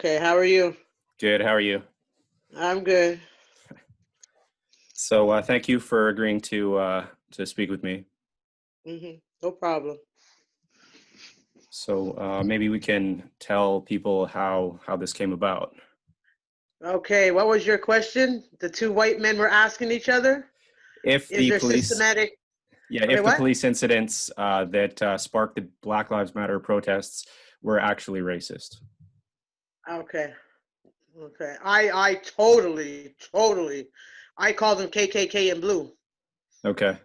Okay, how are you? Good. How are you? I'm good. So thank you for agreeing to speak with me. No problem. So maybe we can tell people how this came about. Okay, what was your question? The two white men were asking each other. If Is the there police, systematic? yeah, Okay, if the what? police incidents that sparked the Black Lives Matter protests were actually racist. Okay, okay. I totally. I call them KKK in blue. Okay.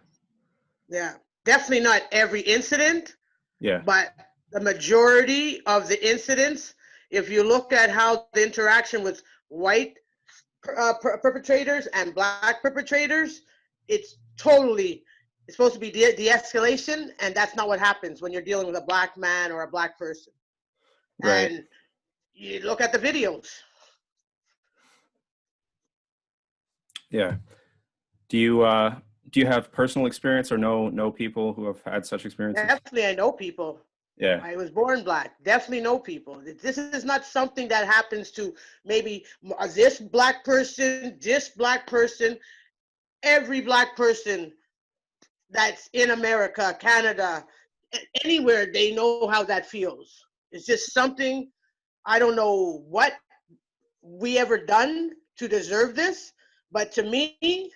Yeah, definitely not every incident, Yeah. but the majority of the incidents. If you look at how the interaction with white perpetrators and black perpetrators, it's totally, it's supposed to be de-escalation, and that's not what happens when you're dealing with a black man or a black person. Right. And you look at the videos. Yeah. Do you do you have personal experience or know people who have had such experiences? Definitely, I know people. Yeah. I was born black. Definitely know people. This is not something that happens to maybe this black person, every black person that's in America, Canada, anywhere, they know how that feels. It's just something, I don't know what we ever done to deserve this, but to me,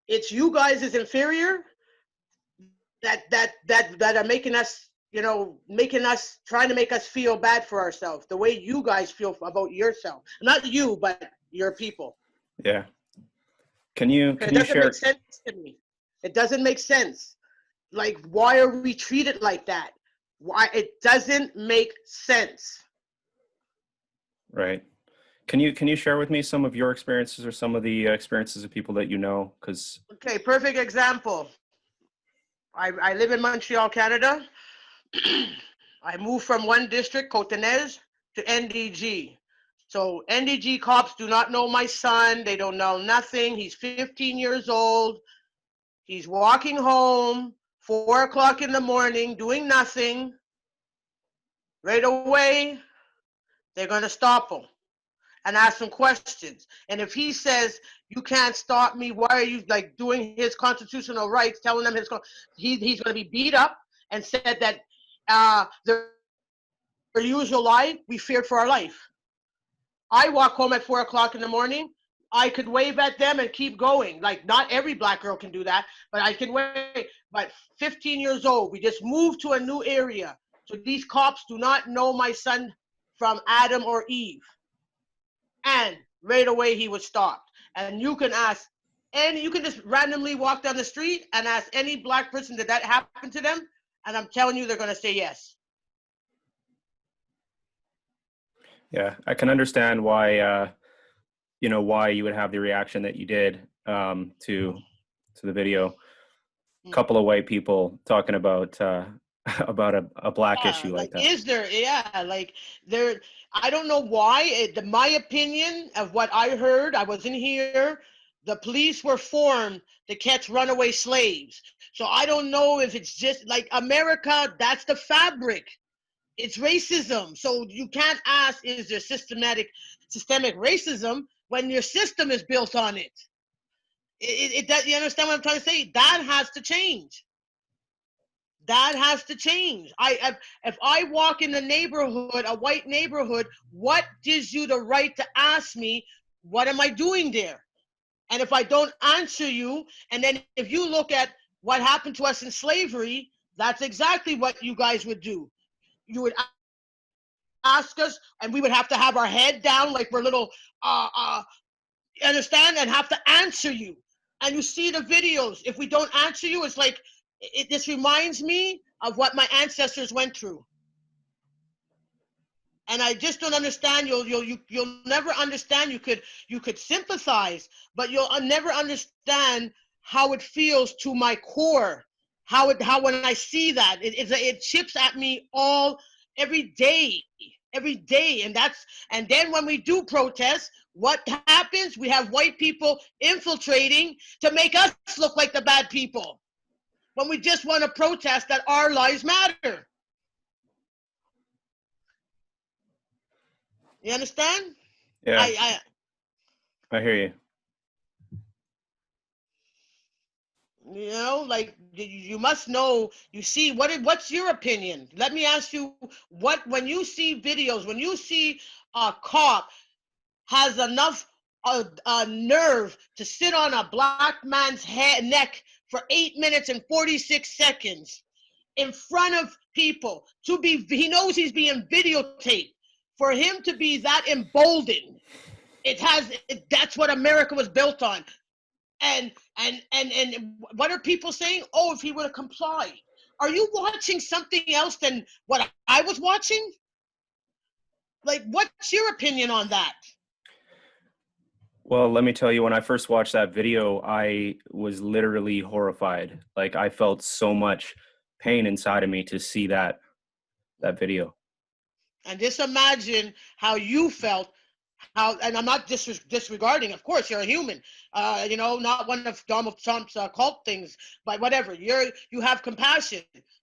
it's you guys as inferior that are making us, making us, trying to make us feel bad for ourselves, the way you guys feel about yourself. Not you, but your people. Yeah. Can you It can you doesn't make share? sense to me. It doesn't make sense. Like, why are we treated like that? Why? It doesn't make sense. Right. Can you share with me some of your experiences or some of the experiences of people that you know? Because Okay, perfect example. I live in Montreal, Canada. I moved from one district, Cotonou, to NDG. So NDG cops do not know my son. They don't know nothing. He's 15 years old. He's walking home, 4 o'clock in the morning, doing nothing. Right away, they're going to stop him and ask him questions. And if he says, you can't stop me, why are you like doing his constitutional rights, telling them he's going to be beat up and said that their usual lie, we feared for our life. I walk home at 4 o'clock in the morning. I could wave at them and keep going. Like, not every black girl can do that, but I can wave. But 15 years old, we just moved to a new area. So these cops do not know my son from Adam or Eve. And right away he was stopped. And you can ask you can just randomly walk down the street and ask any black person that happened to them, and I'm telling you, they're going to say yes. yeah, I can understand why why you would have the reaction that you did to the video. A couple of white people talking about about a black Yeah, issue like like, that. is there? Yeah, like, there. I don't know why. My opinion of what I heard, I wasn't here. The police were formed to catch runaway slaves. So I don't know if it's just like America. That's the fabric. It's racism. So you can't ask, is there systemic racism when your system is built on it? You understand what I'm trying to say? That has to change. That has to change. If I walk in the neighborhood, a white neighborhood, what gives you the right to ask me, what am I doing there? And if I don't answer you, and then if you look at what happened to us in slavery, that's exactly what you guys would do. You would ask us, and we would have to have our head down like we're little, understand, and have to answer you. And you see the videos. If we don't answer you, it's like, this reminds me of what my ancestors went through. And I just don't understand. You'll never understand. You could sympathize, but you'll never understand how it feels to my core. How when I see that, it chips at me every day. And then when we do protest, what happens? We have white people infiltrating to make us look like the bad people when we just want to protest that our lives matter. You understand? Yeah, I I hear you. like you must know. You see, what's your opinion? Let me ask you, what when you see videos, when you see a cop has enough nerve to sit on a black man's neck for 8 minutes and 46 seconds in front of people, to be, he knows he's being videotaped, for him to be that emboldened, that's what America was built on. And what are people saying? Oh, if he would have complied. Are you watching something else than what I was watching? Like, what's your opinion on that? Well, let me tell you, when I first watched that video, I was literally horrified. Like, I felt so much pain inside of me to see that video. And just imagine how you felt. How, and I'm not disregarding. Of course, you're a human. Not one of Donald Trump's cult things, but whatever. You have compassion.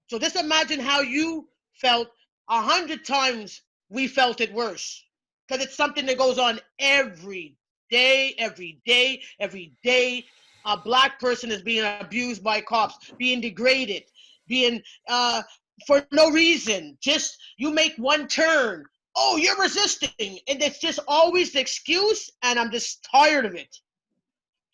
So just imagine how you felt 100 times. We felt it worse, because it's something that goes on every day, every day, every day. A black person is being abused by cops, being degraded, being for no reason. Just you make one turn, oh, you're resisting, and it's just always the excuse, and I'm just tired of it.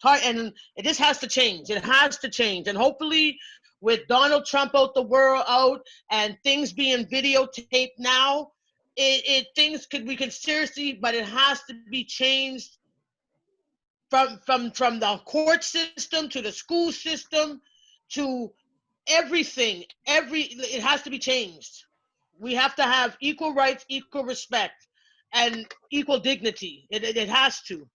And this has to change. It has to change, and hopefully, with Donald Trump out the world out and things being videotaped now, things could, we can seriously, but it has to be changed from the court system to the school system to everything. It has to be changed. We have to have equal rights, equal respect, and equal dignity. It has to.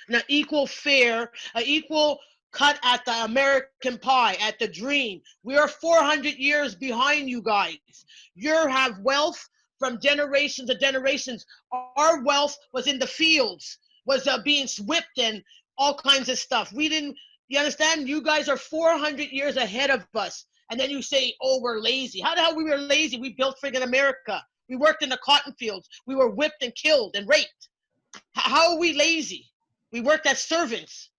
And an equal fare, an equal cut at the American pie, at the dream. We are 400 years behind you guys. You have wealth from generations to generations. Our wealth was in the fields, was being whipped and all kinds of stuff. We didn't, you understand? You guys are 400 years ahead of us. And then you say, oh, we're lazy. How the hell we were lazy? We built friggin' America. We worked in the cotton fields. We were whipped and killed and raped. How are we lazy? We worked as servants.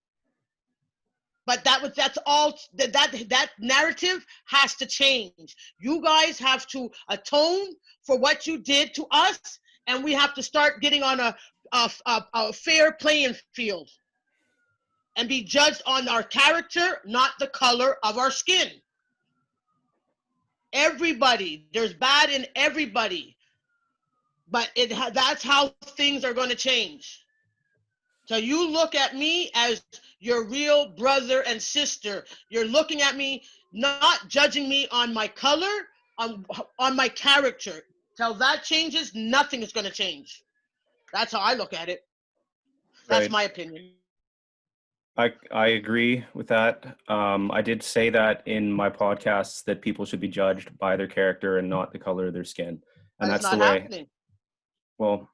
But that's all. That narrative has to change. You guys have to atone for what you did to us, and we have to start getting on a fair playing field and be judged on our character, not the color of our skin. Everybody, there's bad in everybody, but that's how things are going to change. So you look at me as your real brother and sister. You're looking at me, not judging me on my color, on my character. Till that changes, nothing is going to change. That's how I look at it. That's Right. my opinion. I agree with that. I did say that in my podcasts, that people should be judged by their character and not the color of their skin. And But it's that's the not way, happening. well,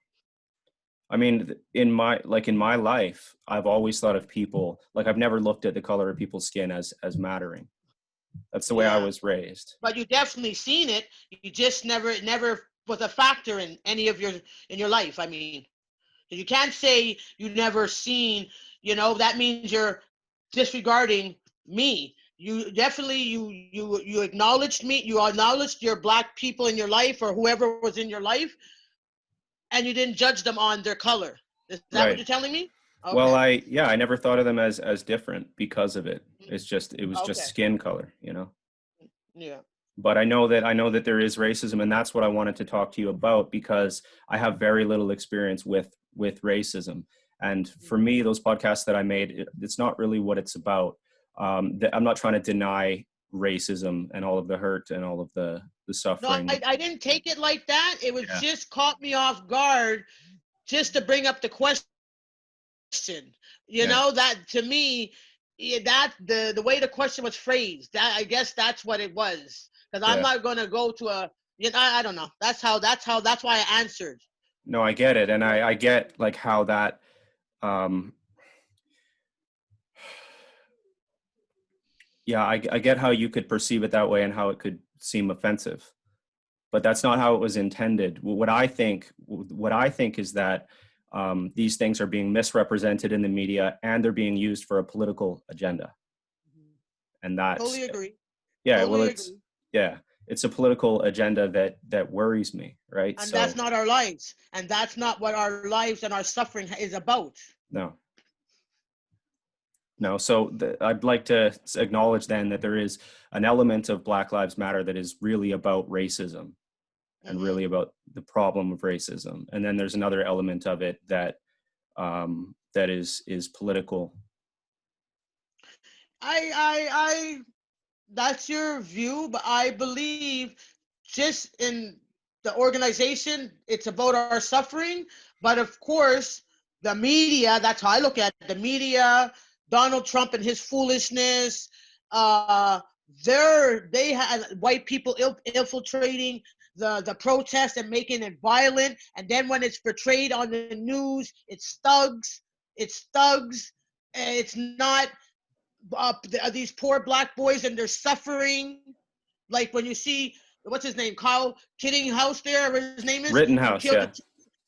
I mean, in my life, I've always thought of people, like, I've never looked at the color of people's skin as mattering. That's the way I Yeah. was raised. But you definitely seen it. You just never was a factor in any of your life. I mean, you can't say you never seen, that means you're disregarding me. You definitely, you acknowledged me, you acknowledged your black people in your life or whoever was in your life, and you didn't judge them on their color. Is that what Right. you're telling me? Well, Okay. I never thought of them as different because of it. It was just Okay. skin color, you know. Yeah. But I know that there is racism, and that's what I wanted to talk to you about, because I have very little experience with racism. And for me, those podcasts that I made, it's not really what it's about. I'm not trying to deny racism and all of the hurt and all of the No, suffering. I didn't take it like that. It was Yeah, just caught me off guard, just to bring up the question. yeah, That to me, yeah, that the way the question was phrased, that I guess that's what it was. Because I'm yeah. not gonna go to I don't know. That's why I answered. No, I get it, and Like, I get, like, how that. Um, yeah, I get how you could perceive it that way and how it could seem offensive. but that's not how it was intended. What I think is that these things are being misrepresented in the media, and they're being used for a political agenda. And that's, Totally agree. yeah, well, Totally agree. it's a political agenda that worries me, right? And So that's not our lives. And that's not what our lives and our suffering is about. no. No, so I'd like to acknowledge then that there is an element of Black Lives Matter that is really about racism and really about the problem of racism. And then there's another element of it that that is political. I that's your view, but I believe just in the organization, it's about our suffering. But of course, the media, that's how I look at it, the media, Donald Trump and his foolishness, they had white people infiltrating the protest and making it violent. And then when it's portrayed on the news, it's thugs. It's thugs. It's not these poor black boys and they're suffering. Like when you see what's his name, Kyle Kittinghouse there, his name is who Rittenhouse, killed yeah.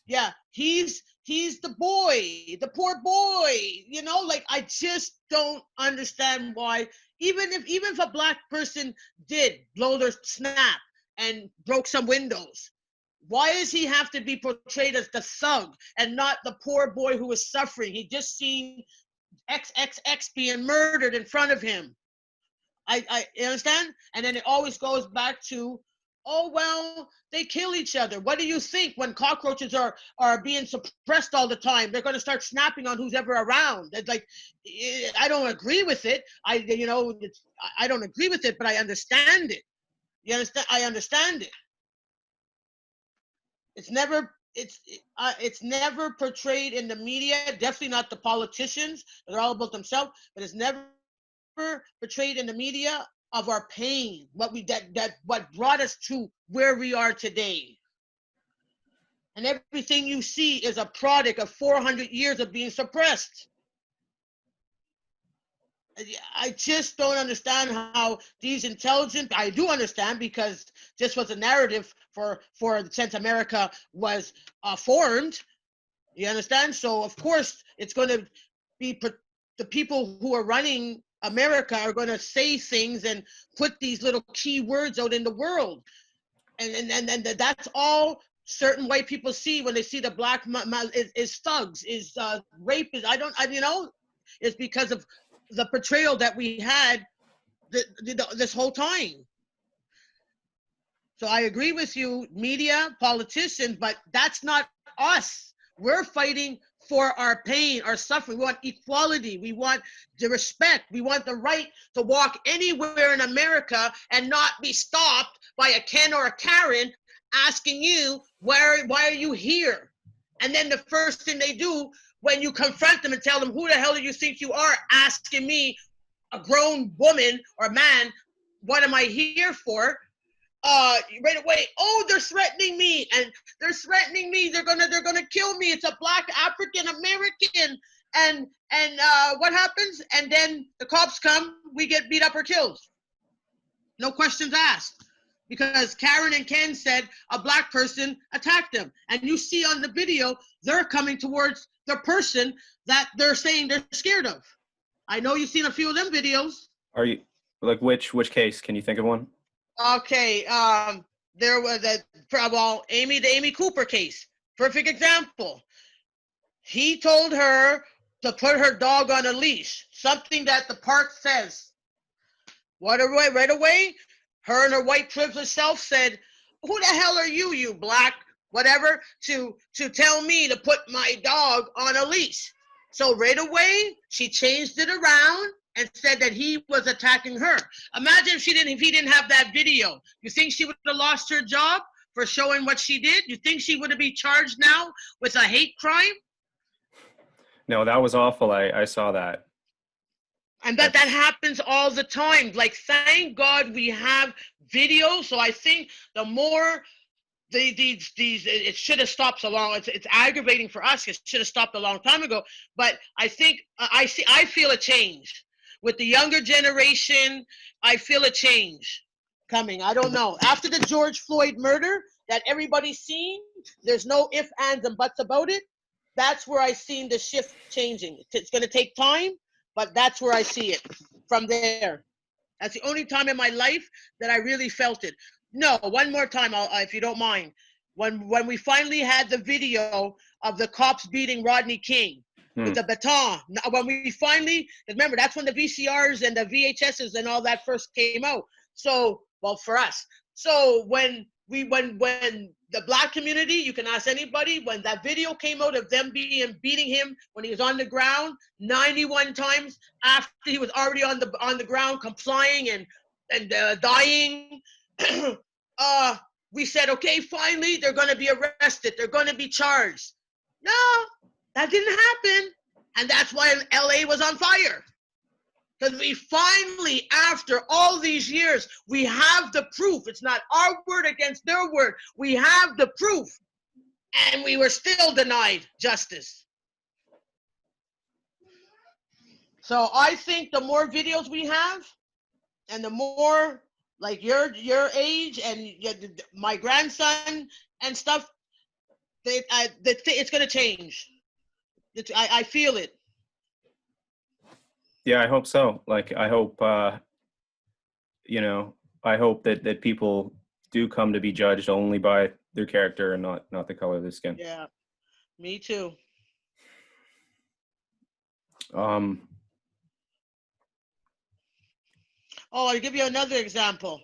yeah, he's the boy, the poor boy. You know, like I just don't understand why. Even if a black person did blow their snap and broke some windows, why does he have to be portrayed as the thug and not the poor boy who is suffering? He just seen XXX being murdered in front of him. You understand? And then it always goes back to, oh well, they kill each other. What do you think when cockroaches are being suppressed all the time? They're going to start snapping on who's ever around. It's like, I don't agree with it. I don't agree with it, but I understand it. You understand? I understand it. It's never portrayed in the media. Definitely not the politicians. They're all about themselves. But it's never portrayed in the media of our pain, what brought us to where we are today. And everything you see is a product of 400 years of being suppressed. I just don't understand how these intelligent, I do understand because this was a narrative for since America was formed. You understand? So of course it's going to be the people who are running America are going to say things and put these little key words out in the world. And that's all certain white people see when they see the black is thugs, is rape, is it's because of the portrayal that we had this whole time. So I agree with you, media, politicians, but that's not us. We're fighting for our pain, our suffering. We want equality. We want the respect. We want the right to walk anywhere in America and not be stopped by a Ken or a Karen asking you, why are you here? And then the first thing they do when you confront them and tell them, who the hell do you think you are, asking me, a grown woman or man, what am I here for? Right away, oh, they're threatening me, and they're threatening me. They're gonna kill me. It's a black African American, and what happens? And then the cops come. We get beat up or killed. No questions asked, because Karen and Ken said a black person attacked them, and you see on the video they're coming towards the person that they're saying they're scared of. I know you've seen a few of them videos. Are you like which case? Can you think of one? Okay, there was the Amy Cooper case. Perfect example. He told her to put her dog on a leash, something that the park says. Right away, her and her white privileged self said, "Who the hell are you, you black whatever, to tell me to put my dog on a leash?" So right away, she changed it around and said that he was attacking her. Imagine if he didn't have that video. You think she would have lost her job for showing what she did? You think she would have been charged now with a hate crime? No, that was awful. I saw that. And that happens all the time. Like, thank God we have video. So I think the more these it should have stopped so long. It's aggravating for us. It should have stopped a long time ago. But I think I feel a change with the younger generation. I feel a change. coming. I don't know. After the George Floyd murder that everybody's seen, there's no ifs, ands, and buts about it. That's where I seen the shift changing. It's going to take time, but that's where I see it from there. That's the only time in my life that I really felt it. No, one more time, if you don't mind. When we finally had the video of the cops beating Rodney King with the baton, when we finally, remember, that's when the VCRs and the VHSs and all that first came out. So, well, for us. So when the black community, you can ask anybody, when that video came out of them beating him when he was on the ground 91 times after he was already on the ground complying and dying, we said, okay, finally they're going to be arrested, they're going to be charged. No, that didn't happen, and that's why LA was on fire. Because we finally, after all these years, we have the proof. It's not our word against their word. We have the proof. And we were still denied justice. So I think the more videos we have, and the more like your age and my grandson and stuff, it's going to change. I feel it. Yeah, I hope so. Like, I hope, you know, I hope that people do come to be judged only by their character and not the color of their skin. Yeah, me too. Um, I'll give you another example.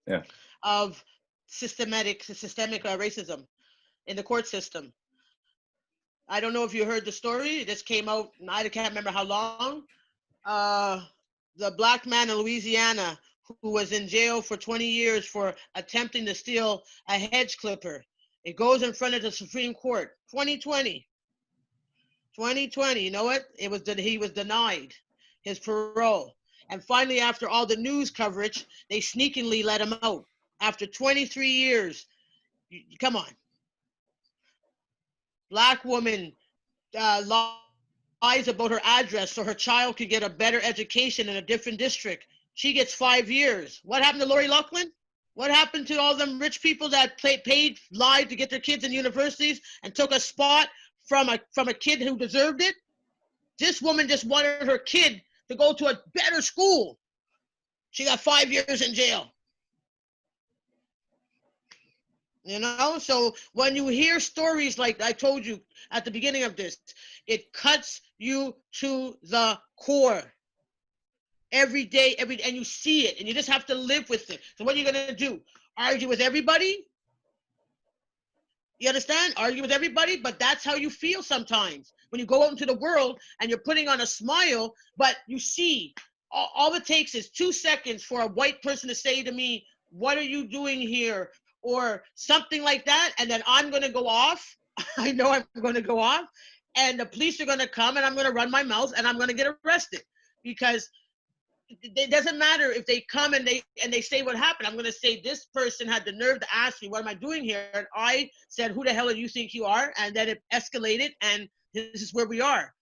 Yeah. Of systemic racism in the court system. I don't know if you heard the story. It just came out, I can't remember how long. The black man in Louisiana who was in jail for 20 years for attempting to steal a hedge clipper. It goes in front of the Supreme Court. 2020. You know what? He was denied his parole. And finally, after all the news coverage, they sneakily let him out. After 23 years, come on. Black woman lies about her address so her child could get a better education in a different district. She gets 5 years. What happened to Lori Loughlin? What happened to all them rich people that lied to get their kids in universities and took a spot from a kid who deserved it? This woman just wanted her kid to go to a better school. She got 5 years in jail. You know, so when you hear stories like I told you at the beginning of this, it cuts you to the core. Every day, and you see it, and you just have to live with it. So what are you going to do? Argue with everybody? You understand? Argue with everybody, but that's how you feel sometimes. When you go out into the world and you're putting on a smile, but you see, all it takes is 2 seconds for a white person to say to me, "What are you doing here?" or something like that, and then I'm going to go off. I know I'm going to go off, and the police are going to come, and I'm going to run my mouth, and I'm going to get arrested. Because it doesn't matter if they come and they say what happened. I'm going to say this person had the nerve to ask me, what am I doing here? And I said, who the hell do you think you are? And then it escalated, and this is where we are.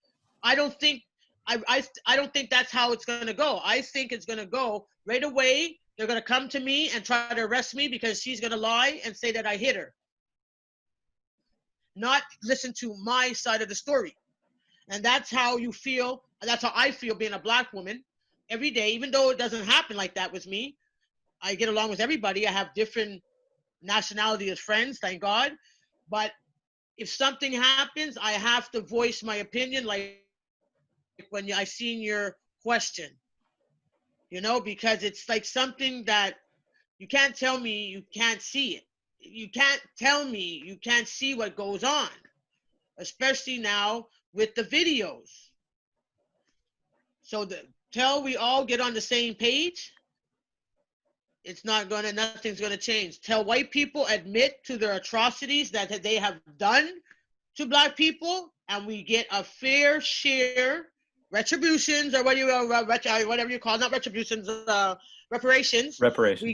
I don't think that's how it's going to go. I think it's going to go right away. They're going to come to me and try to arrest me because she's going to lie and say that I hit her. Not listen to my side of the story. And that's how you feel. That's how I feel being a black woman every day, even though it doesn't happen like that with me. I get along with everybody. I have different nationality as friends, thank God. But if something happens, I have to voice my opinion, like when I seen your question, you know, because it's like something that you can't tell me you can't see it. You can't tell me you can't see what goes on, especially now with the videos. So till we all get on the same page, nothing's gonna change. Till white people admit to their atrocities that they have done to black people, and we get a fair share, retributions, or whatever you call it, not retributions, reparations. Reparations. We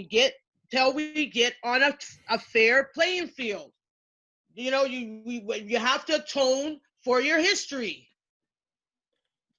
get till we get on a fair playing field. You know, you have to atone for your history.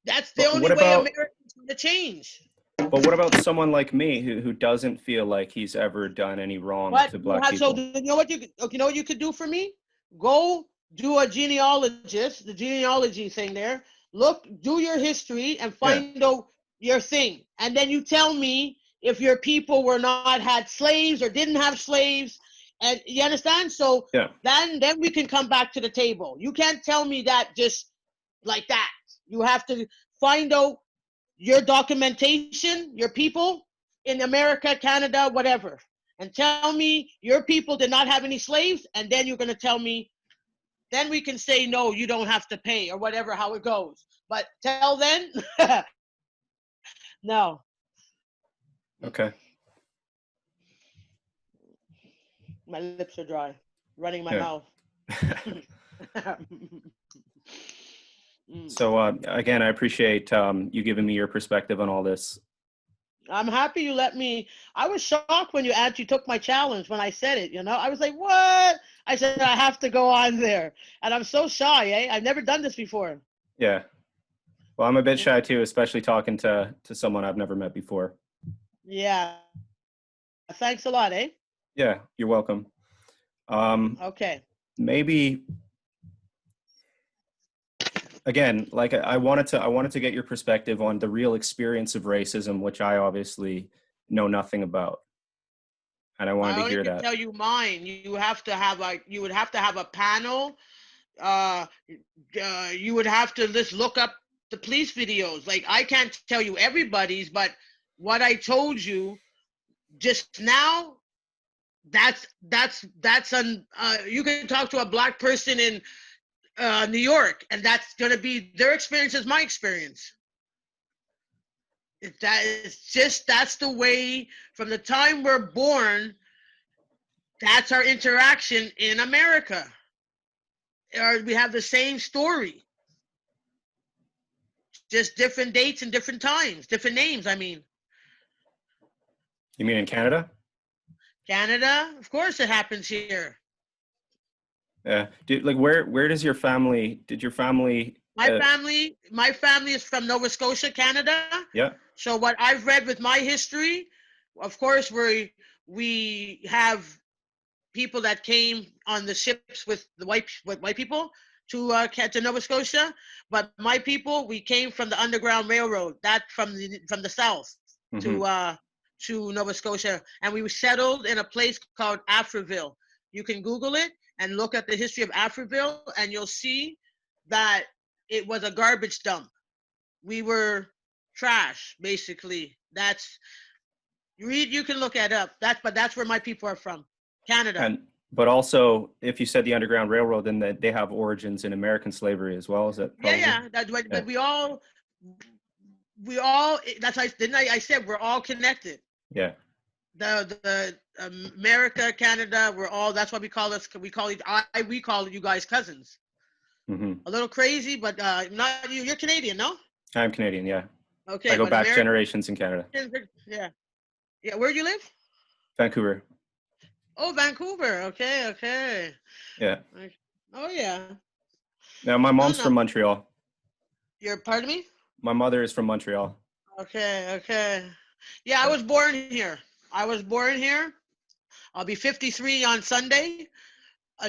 That's the only way America's going to change. But what about someone like me who doesn't feel like he's ever done any wrong But to you black have, so people? you know what you know what you could do for me? Go do a genealogist, the genealogy thing there. Look, do your history and Yeah, find out your thing. And then you tell me if your people were not had slaves or didn't have slaves. And you understand? So yeah. then we can come back to the table. You can't tell me that just like that. You have to find out your documentation, your people in America, Canada, whatever, and tell me your people did not have any slaves, and then you're going to tell me, then we can say, no, you don't have to pay, or whatever, how it goes. But till then, no. Okay. My lips are dry, running my Yeah. mouth. So again, I appreciate you giving me your perspective on all this. I'm happy you let me. I was shocked when you actually took my challenge when I said it. I was like, "What?" I said, "I have to go on there," and I'm so shy. I've never done this before. Yeah. Well, I'm a bit shy too, especially talking to someone I've never met before. Yeah. Thanks a lot, eh? Yeah, you're welcome. Okay. Maybe again, like I wanted to get your perspective on the real experience of racism, which I obviously know nothing about, and I wanted I to only hear can that. tell you mine. You would have to have a panel. Uh, you would have to just look up the police videos. Like I can't tell you everybody's, but what I told you just now, that's you can talk to a black person in New York, and that's going to be their experience is my experience. If that is just that's the way from the time we're born. That's our interaction in America. Or we have the same story, just different dates and different times, different names. I mean, You mean in Canada? Canada, of course, it happens here. Yeah. Like where does your family? Did your family? My family is from Nova Scotia, Canada. Yeah. So what I've read with my history, of course, we have people that came on the ships with white people to Nova Scotia. But my people, we came from the Underground Railroad, that from the south Mm-hmm. to uh, to Nova Scotia, and we were settled in a place called Afriville. You can Google it and look at the history of Afriville, and you'll see that it was a garbage dump. We were trash, basically. That's read. You can look it up. That's where my people are from, Canada. And but also, if you said the Underground Railroad, then they have origins in American slavery as well. Is that Yeah, probably? yeah. But Yeah. we all. That's I didn't I said we're all connected. Yeah. The America, Canada, we're all. That's why we call us. We call you guys cousins. Mm-hmm. A little crazy, but not you. You're Canadian, no? I'm Canadian. Yeah. I Okay, go but back Americans, generations in Canada. yeah, yeah. Where do you live? Vancouver. Oh, Vancouver. Okay, okay. Yeah. Oh yeah. Now my No, mom's no. from Montreal. You're pardon me. My mother is from Montreal. Okay, okay. Yeah, I Yeah. was born here. I was born here. I'll be 53 on Sunday,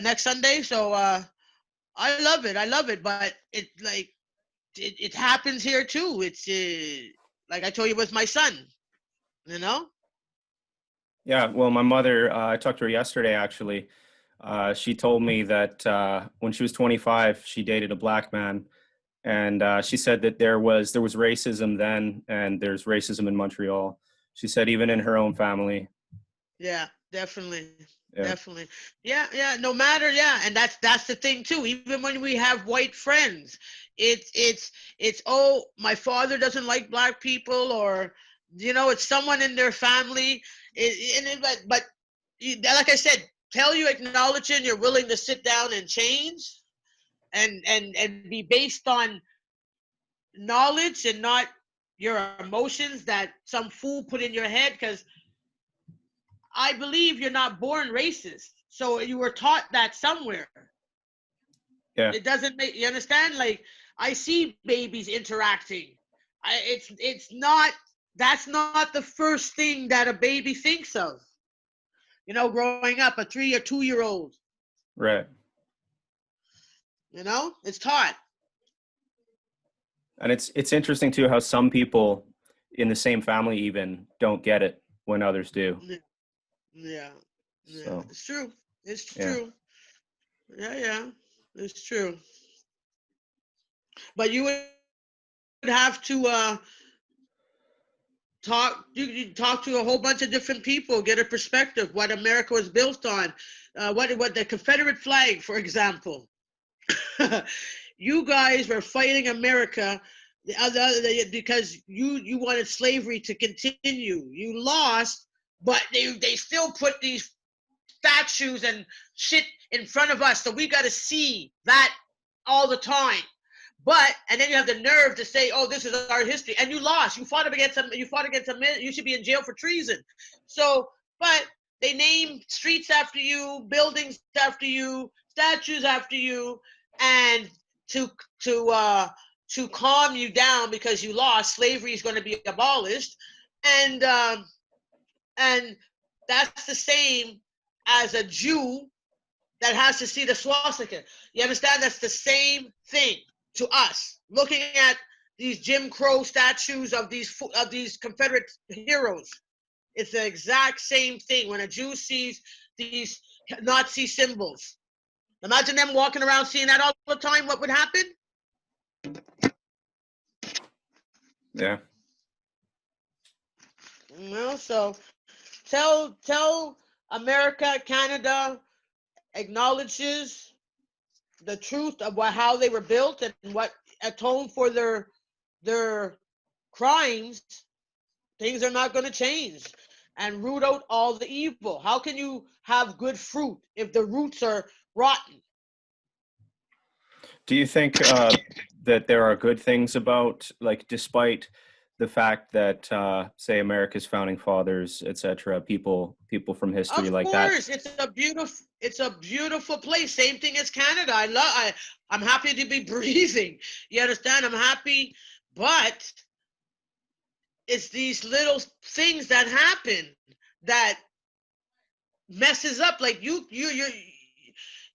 next Sunday. So I love it. I love it. But it happens here too. It's like I told you with my son. You know. Yeah. Well, my mother, I talked to her yesterday actually. She told me that when she was 25, she dated a black man, and she said that there was racism then, and there's racism in Montreal. She said even in her own family. Yeah, definitely. Yeah. Definitely. Yeah, yeah. No matter, yeah. And that's the thing too. Even when we have white friends, it's oh, my father doesn't like black people, or it's someone in their family. But like I said, tell you acknowledge it, and you're willing to sit down and change, and be based on knowledge and not your emotions that some fool put in your head. Because I believe you're not born racist. So you were taught that somewhere. Yeah. It doesn't make you understand. Like I see babies interacting. It's not. that's not the first thing that a baby thinks of. Growing up, a 3 or 2 year old. Right. It's taught. And it's interesting too how some people in the same family even don't get it when others do. Yeah, yeah, So it's true. It's yeah. true. Yeah, it's true. But you would have to you talk to a whole bunch of different people, get a perspective what America was built on, what the Confederate flag, for example. You guys were fighting America because you wanted slavery to continue. You lost, but they still put these statues and shit in front of us, so we got to see that all the time. And then you have the nerve to say, "Oh, this is our history," and you lost. You fought against them. You fought against them. You should be in jail for treason. So, but they name streets after you, buildings after you, statues after you, and to to uh, to calm you down because you lost. Slavery is going to be abolished, and and that's the same as a Jew that has to see the swastika. You understand? That's the same thing to us. Looking at these Jim Crow statues of these Confederate heroes, it's the exact same thing. When a Jew sees these Nazi symbols, imagine them walking around seeing that all the time. What would happen? Yeah. So tell America, Canada acknowledges the truth of how they were built and what atone for their crimes. Things are not going to change, and root out all the evil. How can you have good fruit if the roots are rotten? Do you think that there are good things about, like, despite the fact that, say, America's founding fathers, etc., people from history Of like that? course, it's a beautiful place. Same thing as Canada. I'm happy to be breathing. You understand? I'm happy, but it's these little things that happen that messes up. Like you.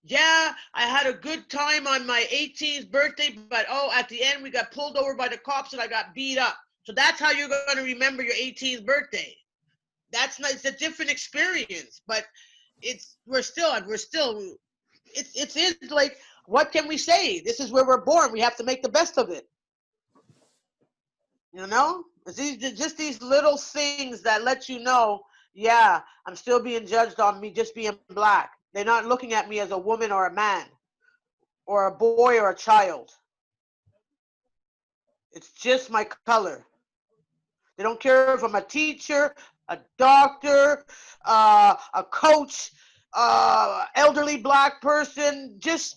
Yeah, I had a good time on my 18th birthday, but at the end we got pulled over by the cops and I got beat up. So that's how you're going to remember your 18th birthday. That's not. It's a different experience, but we're still it's in, like, what can we say? This is where we're born. We have to make the best of it. It's just these little things that let you know, yeah, I'm still being judged on me just being black. They're not looking at me as a woman or a man or a boy or a child. It's just my color. They don't care if I'm a teacher, a doctor, a coach, elderly black person, just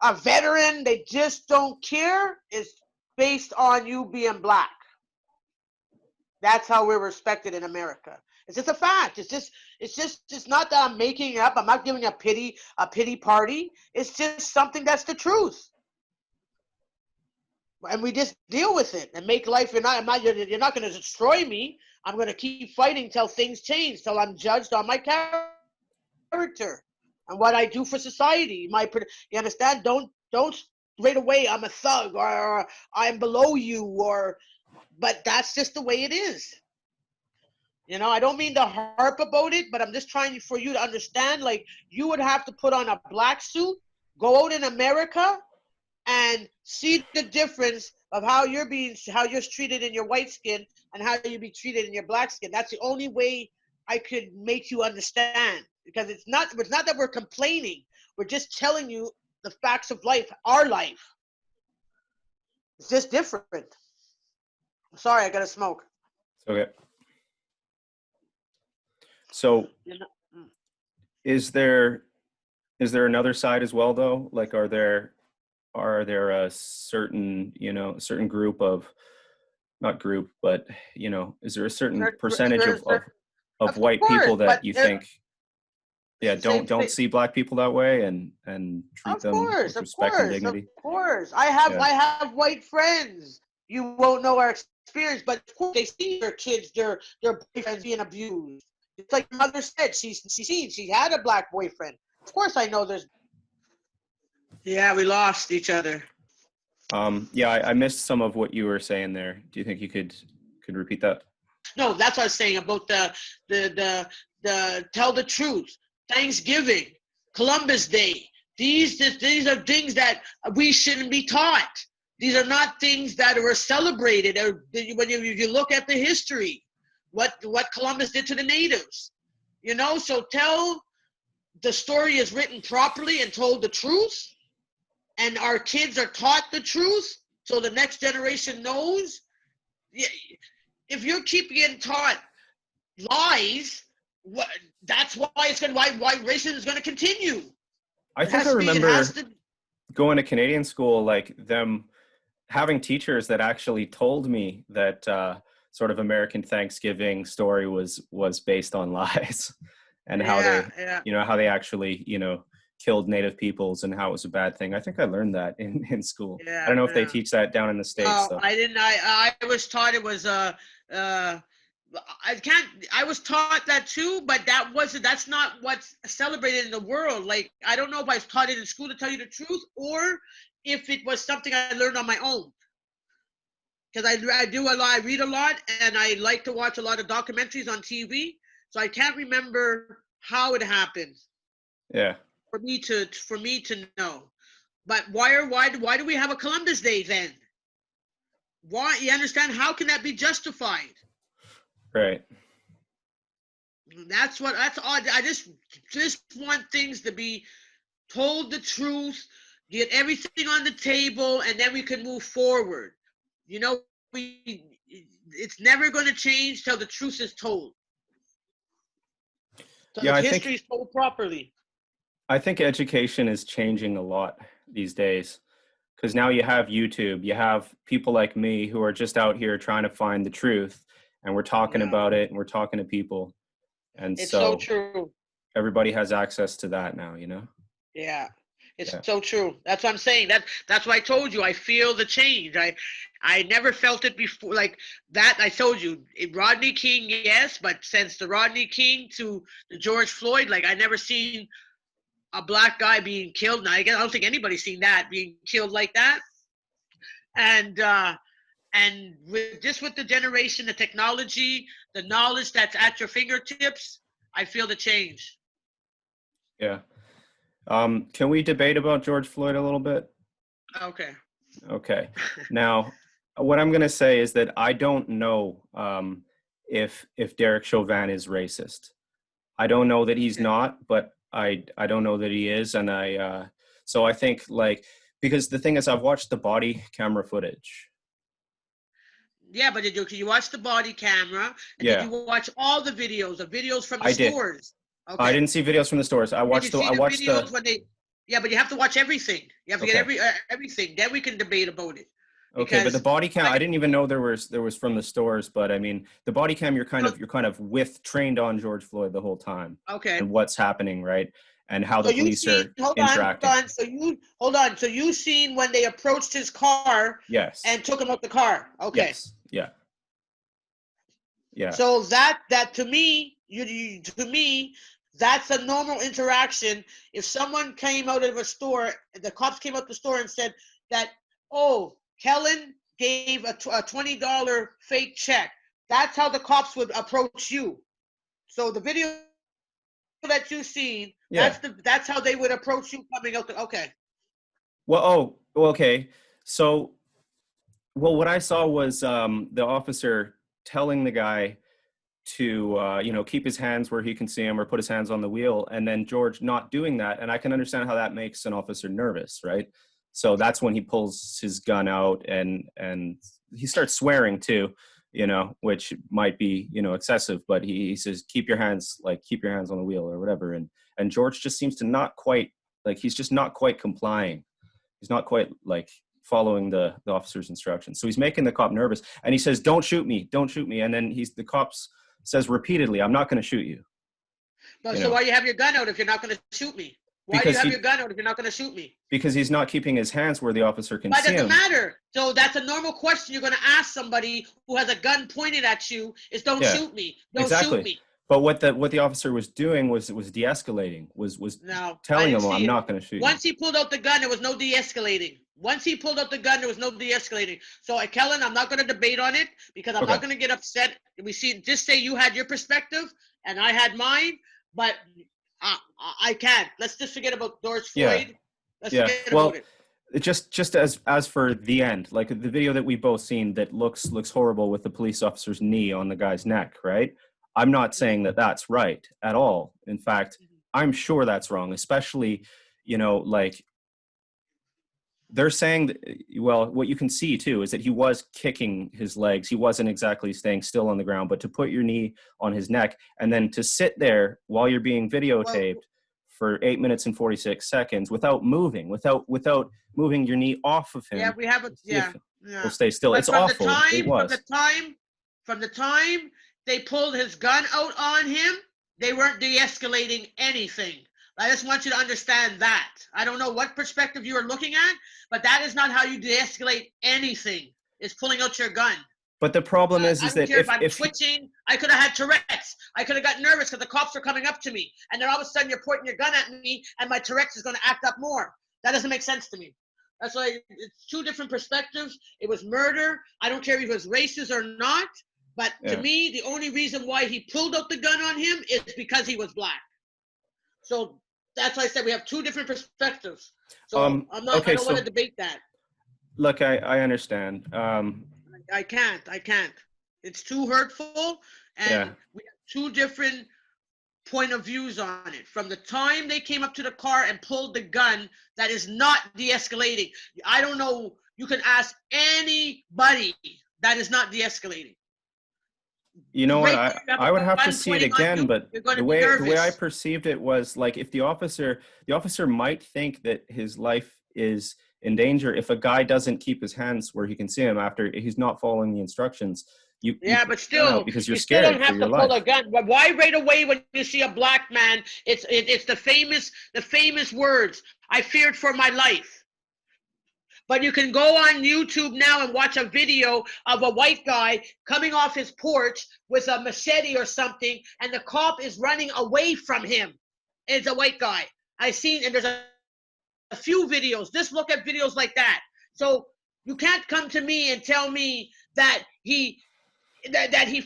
a veteran. They just don't care. It's based on you being black. That's how we're respected in America. It's just a fact. It's not that I'm making it up. I'm not giving a pity party. It's just something that's the truth. And we just deal with it and make life. You're not going to destroy me. I'm going to keep fighting till things change, till I'm judged on my character and what I do for society. You understand? Don't right away I'm a thug or I'm below you, but that's just the way it is. I don't mean to harp about it, but I'm just trying for you to understand. Like, you would have to put on a black suit, go out in America, and see the difference of how you're treated in your white skin and how you be treated in your black skin. That's the only way I could make you understand, because it's not that we're complaining. We're just telling you the facts of life, our life. It's just different. I'm sorry, I gotta smoke. Okay. So Mm. is there another side as well, though? Like, are there a certain group of, not group, but is there a certain percentage of Of white course, people but that you think, yeah, same don't thing. see black people that way and treat Of them course, with of respect and course, of dignity? course. I have Yeah. I have white friends. You won't know our experience, but of course they see their kids, their boyfriends being abused. It's like your mother said, she had a black boyfriend. Of course I know there's. Yeah, we lost each other. Yeah, I missed some of what you were saying there. Do you think you could repeat that? No, that's what I was saying about the tell the truth, Thanksgiving, Columbus Day. These are things that we shouldn't be taught. These are not things that were celebrated. Or when you look at the history, what Columbus did to the natives, So tell the story is written properly and told the truth, and our kids are taught the truth, so the next generation knows. If you keep getting taught lies, that's why why racism is going to continue. I think I remember going to Canadian school, like them having teachers that actually told me that sort of American Thanksgiving story was based on lies, and how they how they actually killed Native peoples and how it was a bad thing. I think I learned that in school. I don't know if they teach that down in the States. No, I didn't. I was taught it was I was taught that too, but that's not what's celebrated in the world. Like, I don't know if I was taught it in school, to tell you the truth, or if it was something I learned on my own. Because I do a lot, I read a lot, and I like to watch a lot of documentaries on TV. So I can't remember how it happened. Yeah. For me to know. But why do we have a Columbus Day then? Why? You understand? How can that be justified? Right. That's odd. I just want things to be told the truth, get everything on the table, and then we can move forward. It's never going to change till the truth is told. So yeah, history is told properly. I think education is changing a lot these days, because now you have YouTube, you have people like me who are just out here trying to find the truth, and we're talking about it, and we're talking to people, and it's so true. Everybody has access to that now, Yeah, it's so true. That's what I'm saying. That's why I told you I feel the change. I never felt it before like that. I told you, Rodney King, yes, but since the Rodney King to the George Floyd, like, I never seen a black guy being killed. Now, I don't think anybody's seen that, being killed like that. And with the generation, the technology, the knowledge that's at your fingertips, I feel the change. Yeah. Can we debate about George Floyd a little bit? Okay. Now, what I'm going to say is that I don't know if Derek Chauvin is racist. I don't know that he's not, but I don't know that he is. And so I think, like, because the thing is, I've watched the body camera footage. Yeah, but did you watch the body camera? And did you watch all the videos from the stores? Okay. I didn't see videos from the stores. I watched the videos when they. Yeah, but you have to watch everything. You have to get everything. Then we can debate about it. Okay, but the body cam, I didn't even know there was from the stores. But I mean, the body cam, you're kind of trained on George Floyd the whole time. Okay. And what's happening, right? And how the police are interacting. Hold on. So you seen when they approached his car? Yes. And took him out the car. Okay. Yes. Yeah. Yeah. So that to me, that's a normal interaction. If someone came out of a store, the cops came out the store and said that, oh, Kellan gave a $20 fake check. That's how the cops would approach you. So the video that you've seen, that's how they would approach you coming out. Okay. Well, okay. So, what I saw was the officer telling the guy to keep his hands where he can see him, or put his hands on the wheel, and then George not doing that. And I can understand how that makes an officer nervous, right? So that's when he pulls his gun out and he starts swearing too, which might be excessive, but he says keep your hands on the wheel or whatever, and George just seems to not quite, like, he's just not quite complying. He's not quite, like, following the officer's instructions. So he's making the cop nervous, and he says, don't shoot me, and then the cops says repeatedly, I'm not going to shoot you. But so why you have your gun out if you're not going to shoot me? Why do you because have he your gun out if you're not going to shoot me? because he's not keeping his hands where the officer can But it see doesn't him. matter. So that's a normal question you're going to ask somebody who has a gun pointed at you is don't Yeah, shoot me. Don't shoot exactly. me. But what the officer was doing was de-escalating, was No, I telling didn't him, I'm see it. not going to shoot you. Once he pulled out the gun, there was no de-escalating. Once he pulled out the gun, there was no de-escalating. So, Kellan, I'm not going to debate on it because I'm Okay. not going to get upset. We see, just say you had your perspective and I had mine, but I can't. Let's just forget about George Yeah. Floyd. Let's Yeah. forget about Well, it. just as for the end, like the video that we both seen that looks horrible with the police officer's knee on the guy's neck, right? I'm not saying that that's right at all. In fact, I'm sure that's wrong, especially, like they're saying that, well, what you can see too is that he was kicking his legs. He wasn't exactly staying still on the ground, but to put your knee on his neck and then to sit there while you're being videotaped for 8 minutes and 46 seconds without moving, without moving your knee off of him. Yeah, we have a yeah. Will stay still. But It's awful. It was. from the time they pulled his gun out on him, they weren't de-escalating anything. I just want you to understand that. I don't know what perspective you are looking at, but that is not how you de-escalate anything. Is pulling out your gun. But the problem I is don't that care if I'm if twitching, I could have had Tourette's. I could have got nervous because the cops are coming up to me, and then all of a sudden you're pointing your gun at me, and my Tourette's is going to act up more. That doesn't make sense to me. That's why it's two different perspectives. It was murder. I don't care if it was racist or not, but to me, the only reason why he pulled out the gun on him is because he was black. So that's why I said we have two different perspectives. So I'm not. okay, I don't want to debate that. Look, I understand. I can't. It's too hurtful, and we have two different point of views on it. From the time they came up to the car and pulled the gun, that is not de-escalating. I don't know. You can ask anybody. That is not de-escalating. You know what? I would have to see it again, but the way I perceived it was like if the officer might think that his life is in danger if a guy doesn't keep his hands where he can see him after he's not following the instructions. But still, because you're still scared don't have for to your pull life. a gun. But why right away when you see a black man? It's the famous words. I feared for my life. But you can go on YouTube now and watch a video of a white guy coming off his porch with a machete or something, and the cop is running away from him. It's a white guy. I've seen, and there's a few videos. Just look at videos like that. So you can't come to me and tell me that he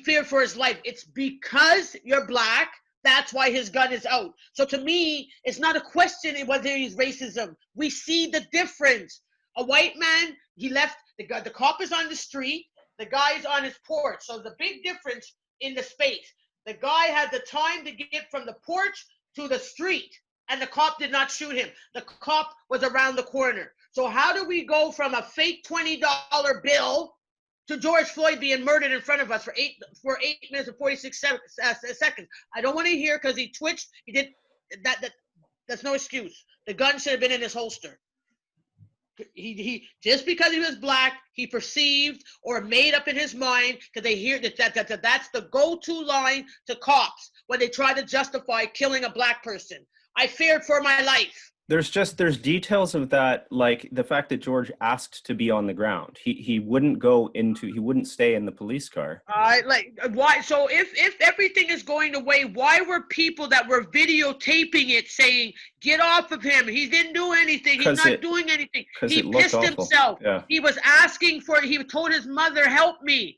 feared for his life. It's because you're black. That's why his gun is out. So to me, it's not a question whether he's racism. We see the difference. A white man, he left, the cop is on the street, the guy is on his porch. So the big difference in the space. The guy had the time to get from the porch to the street, and the cop did not shoot him. The cop was around the corner. So how do we go from a fake $20 bill to George Floyd being murdered in front of us for 8 minutes and 46 seconds? I don't want to hear because he twitched. He did that. That's no excuse. The gun should have been in his holster. He just because he was black, he perceived or made up in his mind because they hear that's the go-to line to cops when they try to justify killing a black person. I feared for my life. There's details of that, like the fact that George asked to be on the ground. He wouldn't stay in the police car. Why? So if everything is going away, why were people that were videotaping it saying, "Get off of him. He didn't do anything. He's not doing anything." He pissed himself. Yeah. He was asking for. He told his mother, "Help me."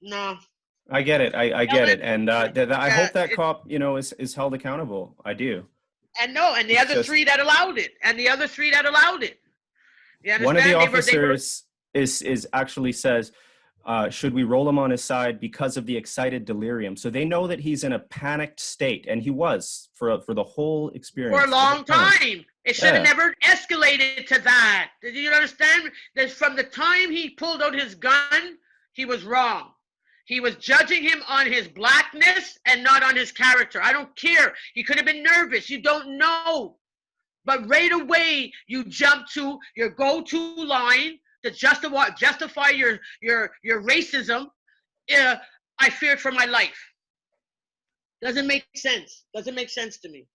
No. I get it. I get it, and I hope that cop, is held accountable. I do. And the other three that allowed it. You understand? One of the officers is actually says, should we roll him on his side because of the excited delirium? So they know that he's in a panicked state, and he was for the whole experience. For a long time. It should have never escalated to that. Did you understand? That from the time he pulled out his gun, he was wrong. He was judging him on his blackness and not on his character. I don't care. He could have been nervous. You don't know. But right away, you jump to your go-to line to justify your racism. I feared for my life. Doesn't make sense. Doesn't make sense to me.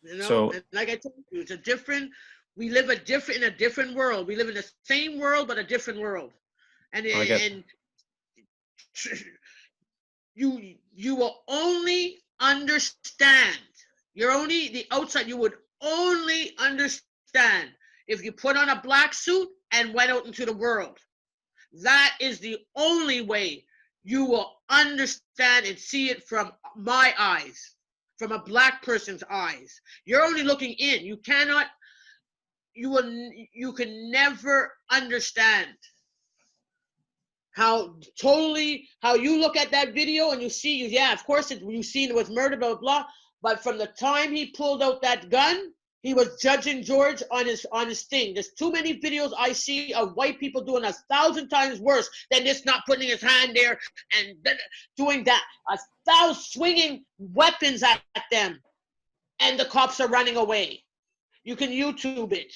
You know, So and like I told you, it's a different. We live in a different world. We live in the same world, but a different world. And I get, and you will only understand. You're only the outside. You would only understand if you put on a black suit and went out into the world. That is the only way you will understand and see it from my eyes, from a black person's eyes. You're only looking in. You cannot. You will. You can never understand how you look at that video and you see, yeah, of course you've seen it was murder, blah, blah, blah, but from the time he pulled out that gun, he was judging George on his thing. There's too many videos I see of white people doing 1,000 times worse than this, not putting his hand there and doing that, 1,000 swinging weapons at them, and the cops are running away. You can YouTube it,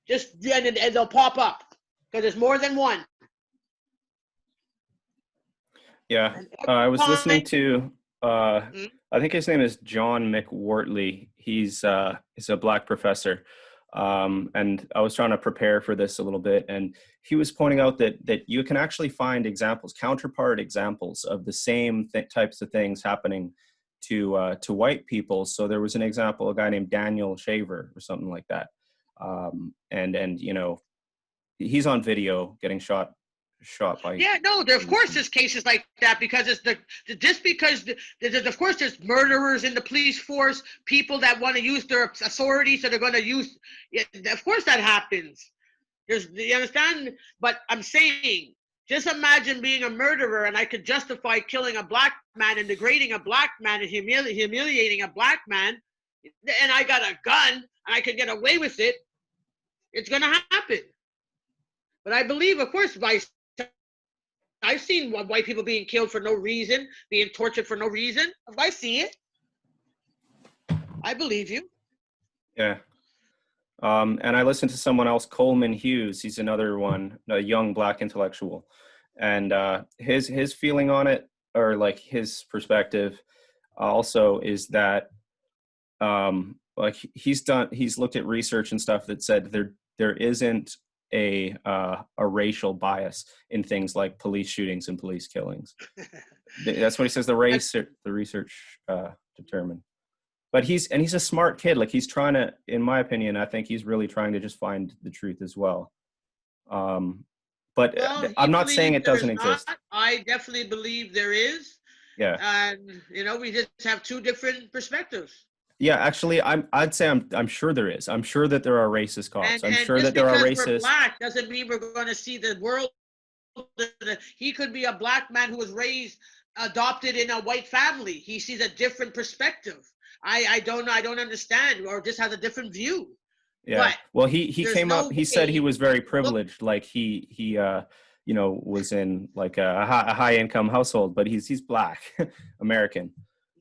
just and they'll pop up because there's more than one. yeah. And I every was listening time, to, I think his name is John McWhortley. He's a black professor. And I was trying to prepare for this a little bit, and he was pointing out that you can actually find examples, counterpart examples of the same types of things happening to white people. So there was an example, a guy named Daniel Shaver or something like that, and you know, he's on video getting shot by yeah, no, there, of course policemen. there's cases like that because it's just because of course there's murderers in the police force, people that want to use their authority, so they're going to use. Yeah, of course that happens. You understand? But I'm saying, just imagine being a murderer, and I could justify killing a black man and degrading a black man and humiliating a black man, and I got a gun and I could get away with it. It's going to happen. But I believe, of course, I've seen white people being killed for no reason, being tortured for no reason. I see it. I believe you. Yeah. And I listened to someone else, Coleman Hughes. He's another one, a young black intellectual, and his feeling on it, or like his perspective, also is that like he's looked at research and stuff that said there isn't a racial bias in things like police shootings and police killings. That's what he says. The research determined. But he's a smart kid. Like, he's trying to, in my opinion, I think he's really trying to just find the truth as well. But Well, he I'm not saying believes it there doesn't is not. exist. I definitely believe there is. Yeah. And, we just have two different perspectives. Yeah, actually, I'd say I'm sure there is. I'm sure that there are racist cops. I'm And sure just that there are because we're racist. black doesn't mean we're going to see the world. He could be a black man who was adopted in a white family. He sees a different perspective. I don't know. I don't understand, or just has a different view. Yeah. But Well, he there's came up. no He said he way was you very can look. privileged. Like he was in like a high income household, but he's black, American.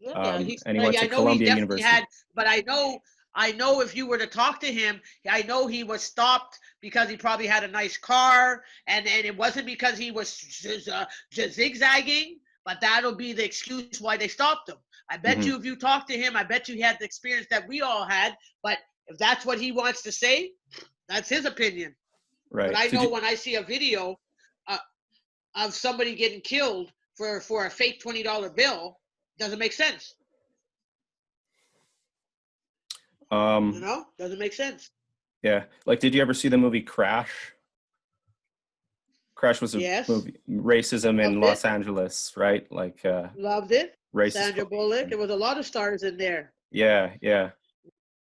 Yeah, And he went I to know he Columbia definitely University. had, but I know if you were to talk to him, I know he was stopped because he probably had a nice car, and it wasn't because he was just zigzagging, but that'll be the excuse why they stopped him. I bet Hmm. you if you talk to him, I bet you he had the experience that we all had, but if that's what he wants to say, that's his opinion. But Right. I Did know you? when I see a video uh, of somebody getting killed for a fake $20 bill, doesn't make sense. Um, Doesn't make sense. yeah. Like, did you ever see the movie Crash? Crash was a Yes, movie, racism in loved it. Los Angeles, right? Like Loved it. racist Sandra police. Bullock. There was a lot of stars in there. Yeah, yeah. It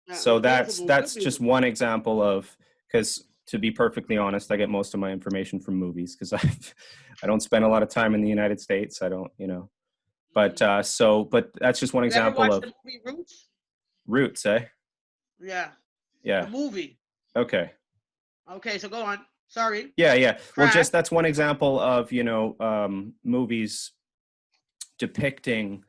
was So a beautiful movie. Good that's movie. just one example of, because to be perfectly honest, I get most of my information from movies because I don't spend a lot of time in the United States. I don't, But Mhm. but that's just one You ever example watched of the movie Roots? roots, eh? Yeah, the Yeah. movie. Okay. Okay, so go on. Sorry. Yeah, yeah. Well, Crash. just that's one example of movies depicting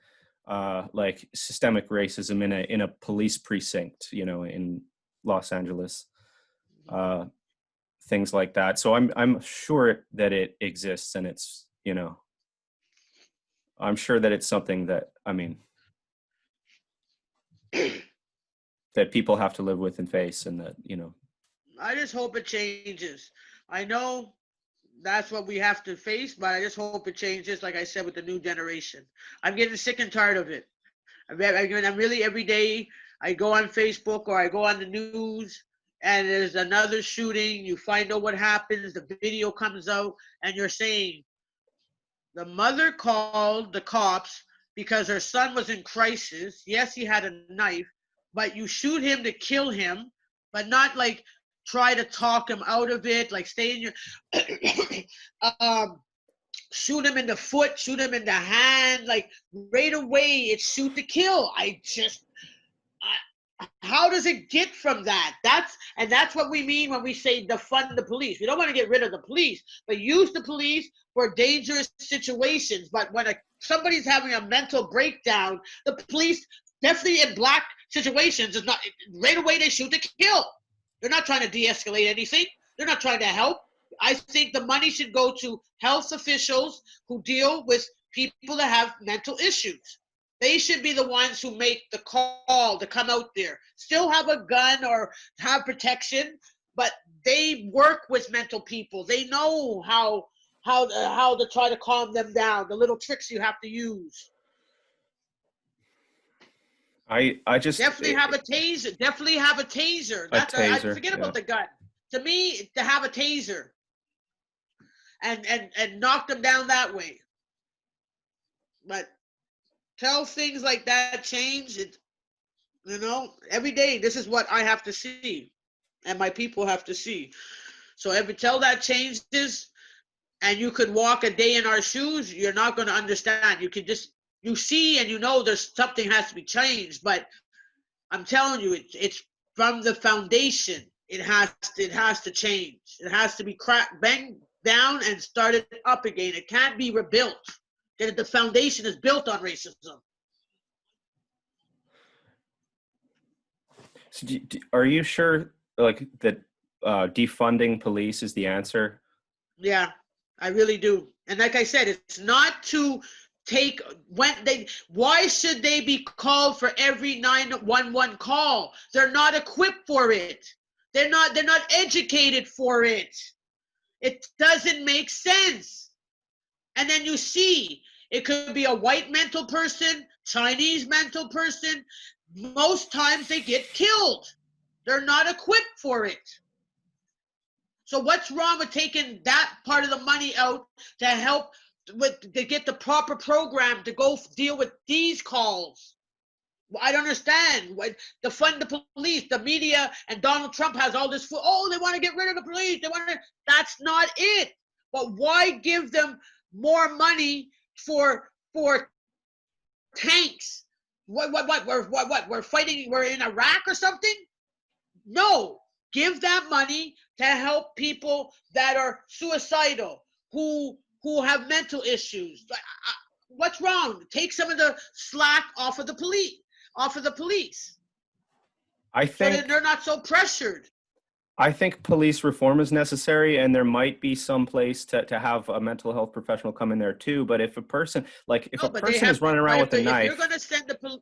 like systemic racism in a police precinct, in Los Angeles, uh, things like that. So I'm sure that it exists, and it's I'm sure that it's something that, I mean, that people have to live with and face, and that, I just hope it changes. I know that's what we have to face, but I just hope it changes, like I said, with the new generation. I'm getting sick and tired of it. I'm really, every day I go on Facebook or I go on the news and there's another shooting. You find out what happens. The video comes out and you're saying the mother called the cops because her son was in crisis. Yes, he had a knife, but you shoot him to kill him, but not like try to talk him out of it, like stay in your shoot him in the foot, shoot him in the hand, like right away it's shoot to kill. How does it get from that? That's what we mean when we say defund the police. We don't want to get rid of the police, but use the police for dangerous situations. But when somebody's having a mental breakdown, the police, definitely in black situations, is not right away they shoot to kill. They're not trying to de-escalate anything. They're not trying to help. I think the money should go to health officials who deal with people that have mental issues. They should be the ones who make the call to come out there. Still have a gun or have protection, but they work with mental people. They know how to try to calm them down, the little tricks you have to use. I just Definitely have a taser. Definitely have a taser. I forget about the gun. To me, to have a taser and knock them down that way. But till things like that change, every day this is what I have to see and my people have to see. So till that changes and you could walk a day in our shoes, you're not going to understand. You see and there's something has to be changed, but I'm telling you, it's from the foundation. It has to change. It has to be banged down and started up again. It can't be rebuilt. The foundation is built on racism. So are you sure, like, that defunding police is the answer? Yeah, I really do. And like I said, it's not to take why should they be called for every 911 call? They're not equipped for it. They're not educated for it. It doesn't make sense. And then you see, it could be a white mental person, Chinese mental person. Most times they get killed. They're not equipped for it. So what's wrong with taking that part of the money out to help to get the proper program to go deal with these calls? I don't understand. Defund the police, the media, and Donald Trump has all this. They want to get rid of the police. That's not it. But why give them more money for tanks? What? We're fighting. We're in Iraq or something? No. Give that money to help people that are suicidal, who have mental issues. What's wrong? Take some of the slack off of the police. I think so that they're not so pressured. I think police reform is necessary, and there might be some place to have a mental health professional come in there too. But if a person is running around with a knife, you're going to send the police,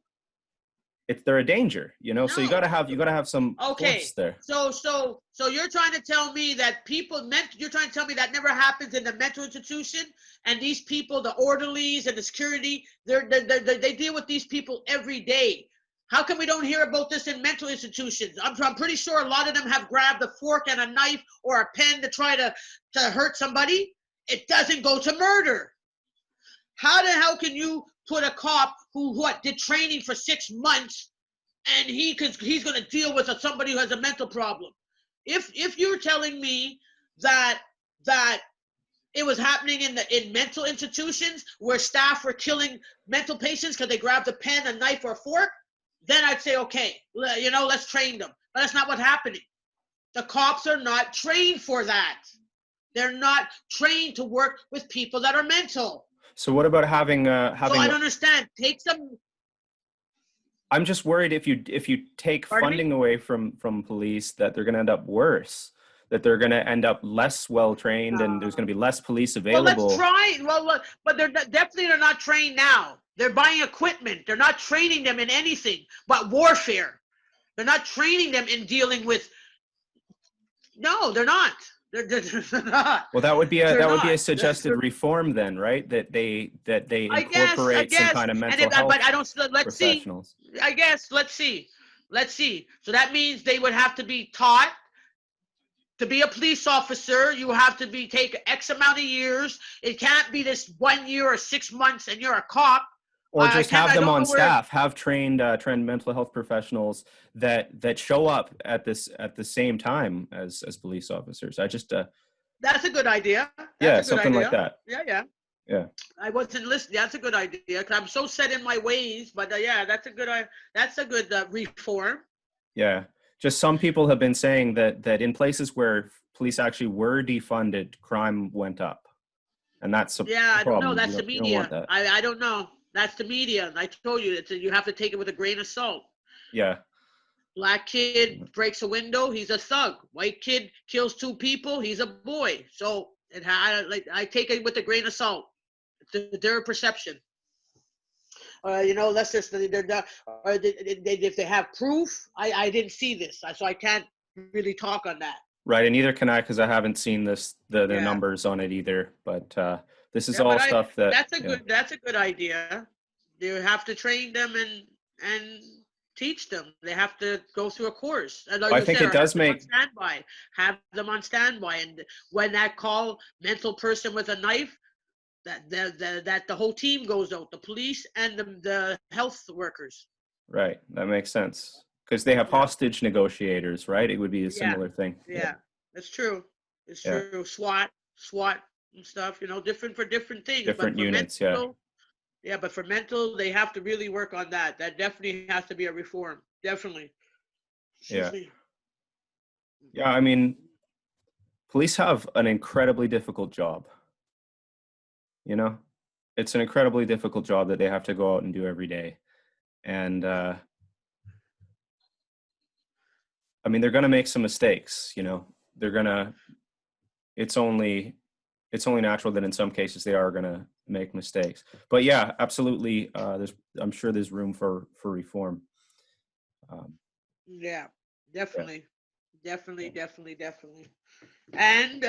they're a danger, So you got to have some force there. So you're trying to tell me that you're trying to tell me that never happens in the mental institution, and these people, the orderlies and the security, they deal with these people every day. How come we don't hear about this in mental institutions? I'm pretty sure a lot of them have grabbed a fork and a knife or a pen to try to hurt somebody. It doesn't go to murder. How the hell can you put a cop who did training for 6 months and he's going to deal with somebody who has a mental problem? If you're telling me that it was happening in mental institutions where staff were killing mental patients because they grabbed a pen, a knife, or a fork, then I'd say, okay, let's train them. But that's not what's happening. The cops are not trained for that. They're not trained to work with people that are mental. So what about having? So I don't understand. Take some. I'm just worried if you take funding away from police, that they're going to end up worse. That they're going to end up less well trained, and there's going to be less police available. Well, let's try. But they're not trained now. They're buying equipment. They're not training them in anything but warfare. They're not training them in dealing with. No, they're not. They're not. Well, that would be They're a not. suggested reform then, right? That they I incorporate some guess, kind of and mental but health I don't. Let's see. professionals. I guess. Let's see. So that means they would have to be taught to be a police officer. You have to be take X amount of years. It can't be this 1 year or 6 months and you're a cop. Or I just can't. have I them don't on know where. staff, have trained mental health professionals that show up at the same time as police officers. I just That's a good idea. That's yeah, a good something like idea. that. Yeah, yeah. Yeah. I wasn't listening. That's a good idea because I'm so set in my ways. But yeah, that's a good reform. Yeah. Just some people have been saying that in places where police actually were defunded, crime went up. And that's a Yeah, I don't know. problem. That's the You don't want media. that. I don't know. That's the media. I told you that you have to take it with a grain of salt. Yeah. Black kid breaks a window, he's a thug. White kid kills two people, he's a boy. So I take it with a grain of salt. It's their perception. Let's just if they have proof. I didn't see this, so I can't really talk on that. Right, and neither can I because I haven't seen the Yeah. numbers on it either. But this is Yeah, all but stuff that that's a good idea. You have to train them and teach them. They have to go through a course. And like I you think said, it or have does them on make standby. Have them on standby. And when that call mental person with a knife, that the whole team goes out, the police and the health workers. right. That makes sense because they have Yeah. hostage negotiators, right? It would be a Yeah. similar thing. Yeah. That's true. It's Yeah. true. SWAT and stuff, different for different things. Different But for units, mental, yeah, but for mental, they have to really work on that. That definitely has to be a reform. Definitely. Excuse yeah. me. Yeah, I mean, police have an incredibly difficult job. It's an incredibly difficult job that they have to go out and do every day. And I mean, they're going to make some mistakes, they're going to, it's only natural that in some cases they are going to make mistakes. But yeah, absolutely. I'm sure there's room for reform. Yeah, Yeah. definitely. And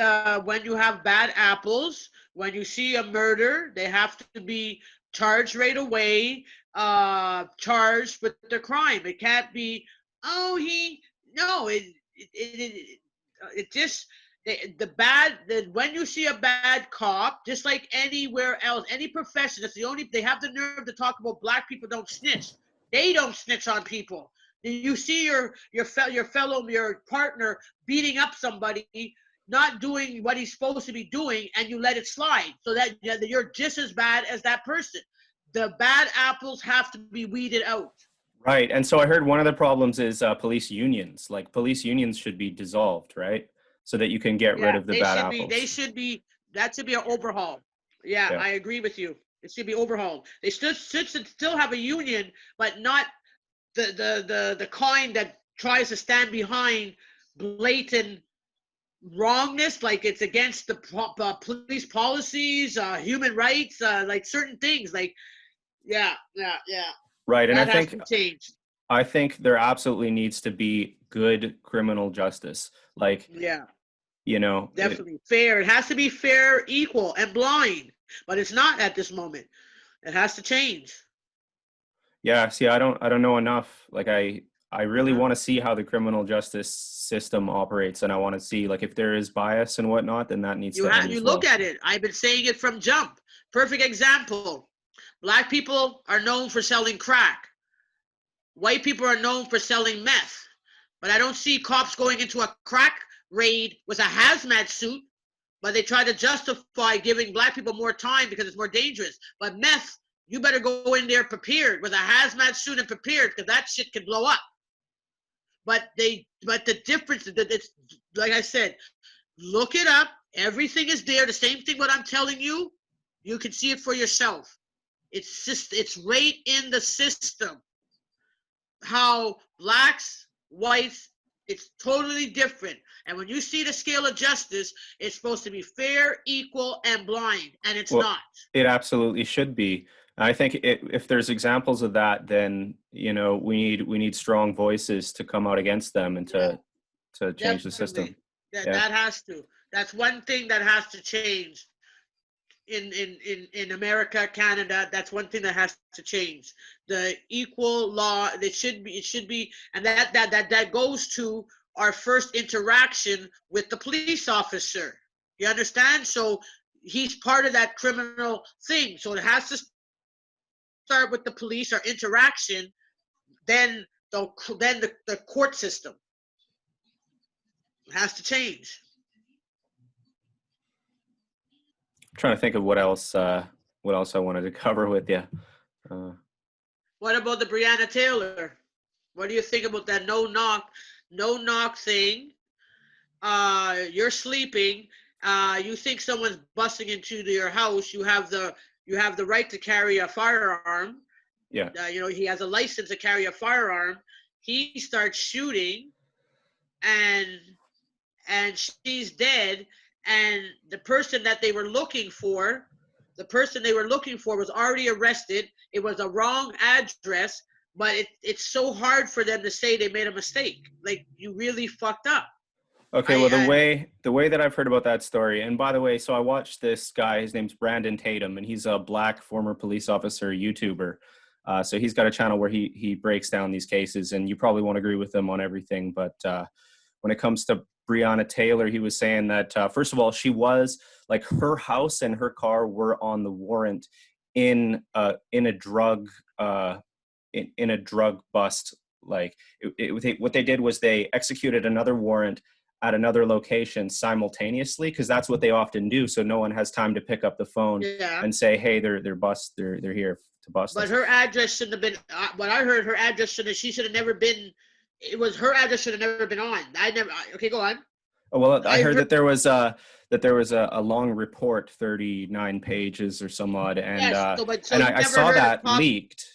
when you have bad apples, when you see a murder, they have to be charged right away, charged with the crime. It can't be, oh, no, it just, when you see a bad cop, just like anywhere else, any profession, they have the nerve to talk about black people don't snitch. They don't snitch on people. You see your partner beating up somebody, not doing what he's supposed to be doing, and you let it slide, so that you're just as bad as that person. The bad apples have to be weeded out. Right. And so I heard one of the problems is police unions. Like police unions should be dissolved, right? So that you can get rid Yeah, of the bad apples. that should be an overhaul. Yeah, Yeah. I agree with you. It should be overhauled. They should still have a union, but not the kind that tries to stand behind blatant wrongness, like it's against the police policies, human rights, like certain things. Like, yeah. Right. And That has to change. I think there absolutely needs to be good criminal justice. Like, Yeah, it, definitely fair. It has to be fair, equal, and blind. But it's not at this moment. It has to change. yeah, see, I don't know enough. Like I really Uh-huh. want to see how the criminal justice system operates, and I want to see like if there is bias and whatnot, then that needs to end You as look well. at it. I've been saying it from jump. Perfect example. Black people are known for selling crack. White people are known for selling meth. But I don't see cops going into a crack raid with a hazmat suit, but they try to justify giving black people more time because it's more dangerous. But meth, you better go in there prepared with a hazmat suit and prepared, because that shit can blow up. But the difference that it's, like I said, look it up. Everything is there. The same thing what I'm telling you, you can see it for yourself. It's right in the system. How blacks, whites, it's totally different. And when you see the scale of justice, it's supposed to be fair, equal, and blind, and it's Well, not. it absolutely should be. I think if there's examples of that, then we need strong voices to come out against them and Yeah, to change the system. definitely. That Yeah. that has to. That's one thing that has to change in America, Canada. That's one thing that has to change. The equal law. It should be, and that goes to our first interaction with the police officer. You understand? So he's part of that criminal thing. So it has to start with the police, our interaction, then the court system has to change. I'm trying to think of what else I wanted to cover with you. What about the Breonna Taylor? What do you think about that no knock thing? You're sleeping. You think someone's busting into your house. You have the right to carry a firearm. Yeah. He has a license to carry a firearm. He starts shooting, and she's dead. And the person they were looking for was already arrested. It was a wrong address, but it's so hard for them to say they made a mistake. Like, you really fucked up. Okay, well, the way that I've heard about that story, and by the way, so I watched this guy, his name's Brandon Tatum, and he's a black former police officer YouTuber. So he's got a channel where he breaks down these cases, and you probably won't agree with him on everything, but when it comes to Breonna Taylor, he was saying that, first of all, she was, like, her house and her car were on the warrant in a drug bust. Like, what they did was they executed another warrant at another location simultaneously, because that's what they often do. So no one has time to pick up the phone and say, hey, they're here to bust. But her address shouldn't have been. What I heard, her address she should have never been. It was her address should have never been on. Okay, go on. Oh, well, I heard that there was a long report, 39 pages or some odd, and yes, and I saw that leaked.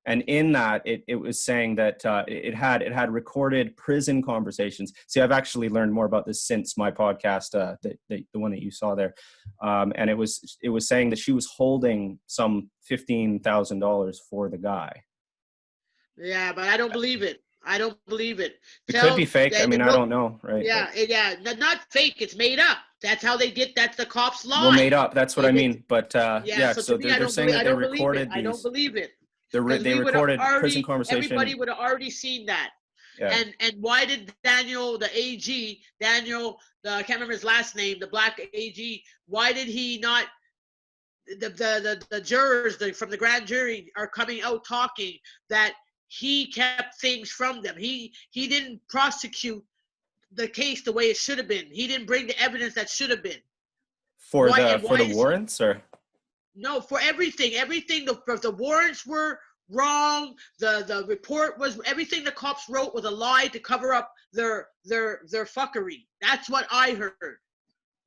And in that, it was saying that it had recorded prison conversations. See, I've actually learned more about this since my podcast, the one that you saw there, and it was saying that she was holding some $15,000 for the guy. Yeah, but I don't believe it. I don't believe it. It could be fake. I mean, I don't know, right? Yeah, not fake. It's made up. That's how they get. That's the cops' lie. Well, made up. That's what I mean. But yeah. So they're saying that they recorded these. I don't believe it. They recorded prison conversation. Everybody would have already seen that. Yeah. And why did Daniel, the AG, I can't remember his last name, the black AG, why did he not? The jurors from the grand jury are coming out talking that he kept things from them. He didn't prosecute the case the way it should have been. He didn't bring the evidence that should have been. For the warrants, or? No, for everything. Everything. The warrants were wrong. The report was, everything the cops wrote was a lie to cover up their fuckery. That's what I heard.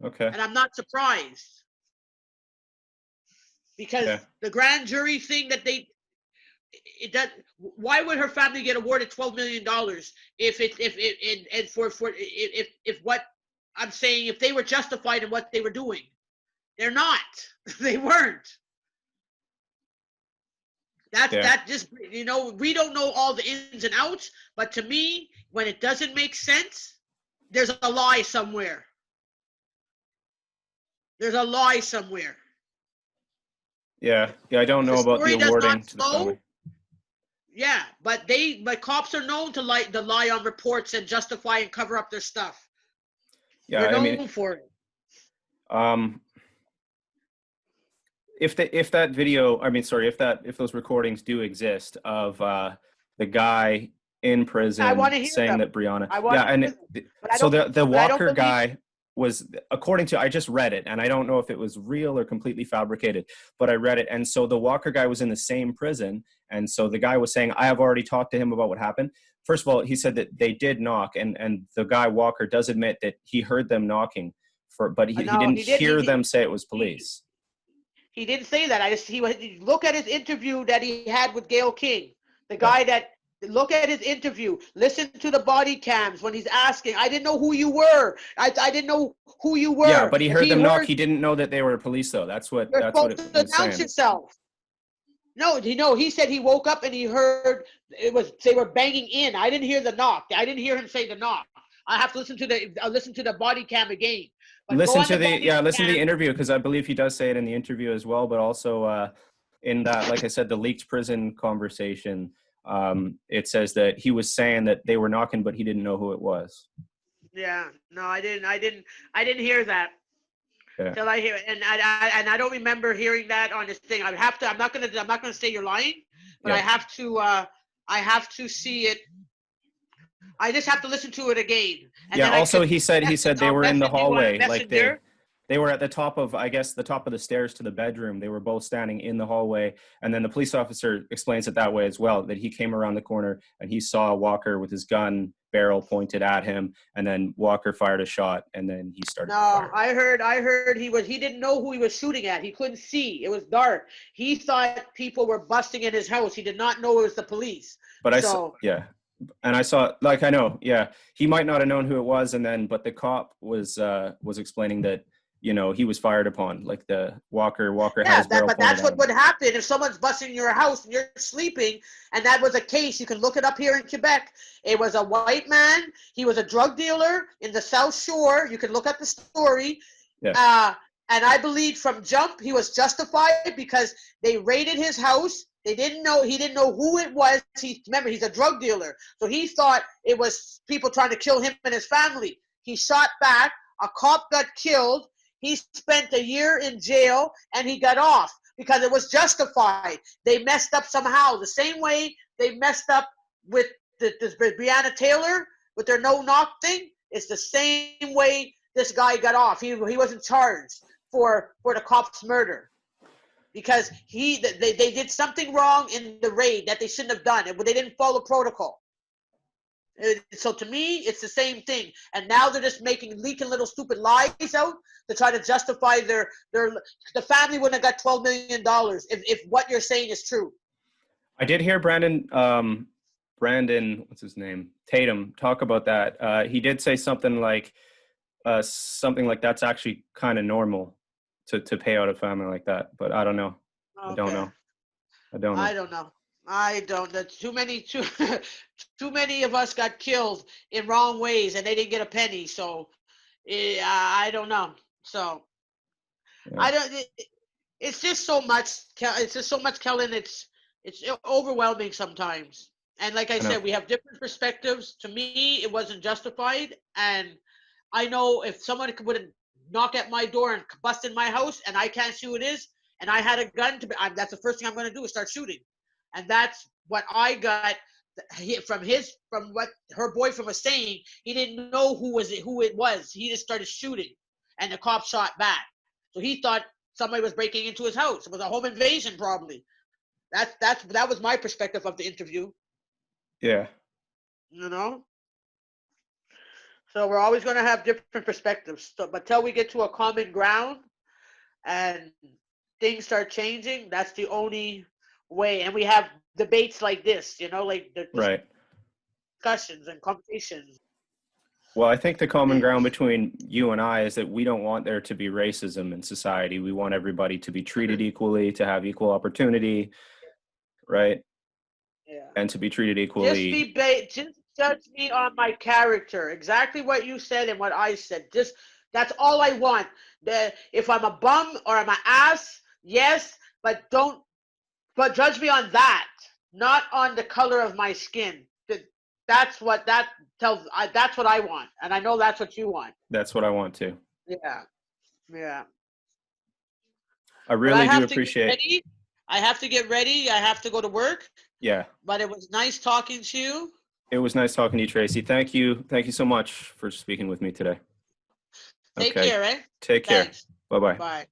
Okay. And I'm not surprised. Because the grand jury thing that why would her family get awarded $12 million if what I'm saying, if they were justified in what they were doing? They're not. They weren't. That just, we don't know all the ins and outs, but to me, when it doesn't make sense, there's a lie somewhere. There's a lie somewhere. Yeah, I don't know about the awarding to the family. Yeah, but cops are known to lie on reports and justify and cover up their stuff. Yeah, they're known for it. If those recordings do exist of the guy in prison saying that Breonna, the Walker guy was, according to, I just read it, and I don't know if it was real or completely fabricated, but I read it, and so the Walker guy was in the same prison, and so the guy was saying, I have already talked to him about what happened. First of all, he said that they did knock, and the guy Walker does admit that he heard them knocking, but he didn't hear them say it was police. He didn't say that. He look at his interview that he had with Gayle King, the guy that. Look at his interview. Listen to the body cams when he's asking. I didn't know who you were. I didn't know who you were. Yeah, but he heard them knock. He didn't know that they were police, though. That's what it was saying. Announce yourself. No, he said he woke up and he heard they were banging in. I didn't hear the knock. I didn't hear him say the knock. I have to listen to the body cam again. But go Listen on to the the body listen to the cam. interview, because I believe he does say it in the interview as well, but also in that, like I said, the leaked prison conversation, it says that he was saying that they were knocking, but he didn't know who it was. Yeah, no, I didn't hear that. Yeah. Till I hear it, and I don't remember hearing that on this thing. I have to. I'm not gonna say you're lying, but Yeah. I have to see it. I just have to listen to it again, and Yeah. then I Also, could. he said they I'll were in the message you on hallway, like Messenger. they were at the top of, I guess, the top of the stairs to the bedroom. They were both standing in the hallway, and then the police officer explains it that way as well. That he came around the corner and he saw Walker with his gun barrel pointed at him, and then Walker fired a shot, and then he started. No, I heard he didn't know who he was shooting at. He couldn't see. It was dark. He thought people were busting in his house. He did not know it was the police. But So yeah. And I saw, like, I know, yeah, he might not have known who it was, and then, but the cop was explaining that, you know, he was fired upon, like the Walker yeah, had his barrel but pointed that's at what him. would happen if someone's busting your house and you're sleeping, and that was a case. You can look it up here in Quebec. It was a white man. He was a drug dealer in the South Shore. You can look at the story. Yeah. And I believe from jump he was justified because they raided his house. He didn't know who it was. Remember, he's a drug dealer, so he thought it was people trying to kill him and his family. He shot back. A cop got killed. He spent a year in jail and he got off because it was justified. They messed up somehow, the same way they messed up with this Breonna Taylor with their no knock thing. It's the same way this guy got off. He wasn't charged for the cop's murder because they did something wrong in the raid that they shouldn't have done, but they didn't follow protocol. So to me, it's the same thing. And now they're just leaking little stupid lies out to try to justify the family wouldn't have got $12 million if what you're saying is true. I did hear Brandon, what's his name? Tatum talk about that. He did say something like that's actually kind of normal to pay out a family like that, but I don't know. Okay. I don't know. I don't. That's too many of us got killed in wrong ways, and they didn't get a penny. So, I don't know. So, Yeah. I don't. It's just so much. It's just so much, Kellan. It's overwhelming sometimes. And like I said, we have different perspectives. To me, it wasn't justified, and I know if someone would knock at my door and bust in my house, and I can't see who it is, and I had a gun, that's the first thing I'm going to do is start shooting. And that's what I got from what her boyfriend was saying. He didn't know who it was. He just started shooting, and the cop shot back. So he thought somebody was breaking into his house. It was a home invasion, probably. That was my perspective of the interview. Yeah. You know. So we're always going to have different perspectives. So, but till we get to a common ground and things start changing, that's the only way. And we have debates like this, like the Right. discussions and conversations. Well, I think the common ground between you and I is that we don't want there to be racism in society. We want everybody to be treated equally, to have equal opportunity, right? Yeah. And to be treated equally. Just judge me on my character. Exactly what you said and what I said. That's all I want. If I'm a bum or I'm an ass, yes, but judge me on that, not on the color of my skin. That's what I want, and I know that's what you want. That's what I want to. Yeah. I really do appreciate. I have to get ready. I have to go to work. Yeah. But it was nice talking to you. It was nice talking to you, Tracy. Thank you. Thank you so much for speaking with me today. Take care, eh? Take care. Bye-bye. Bye.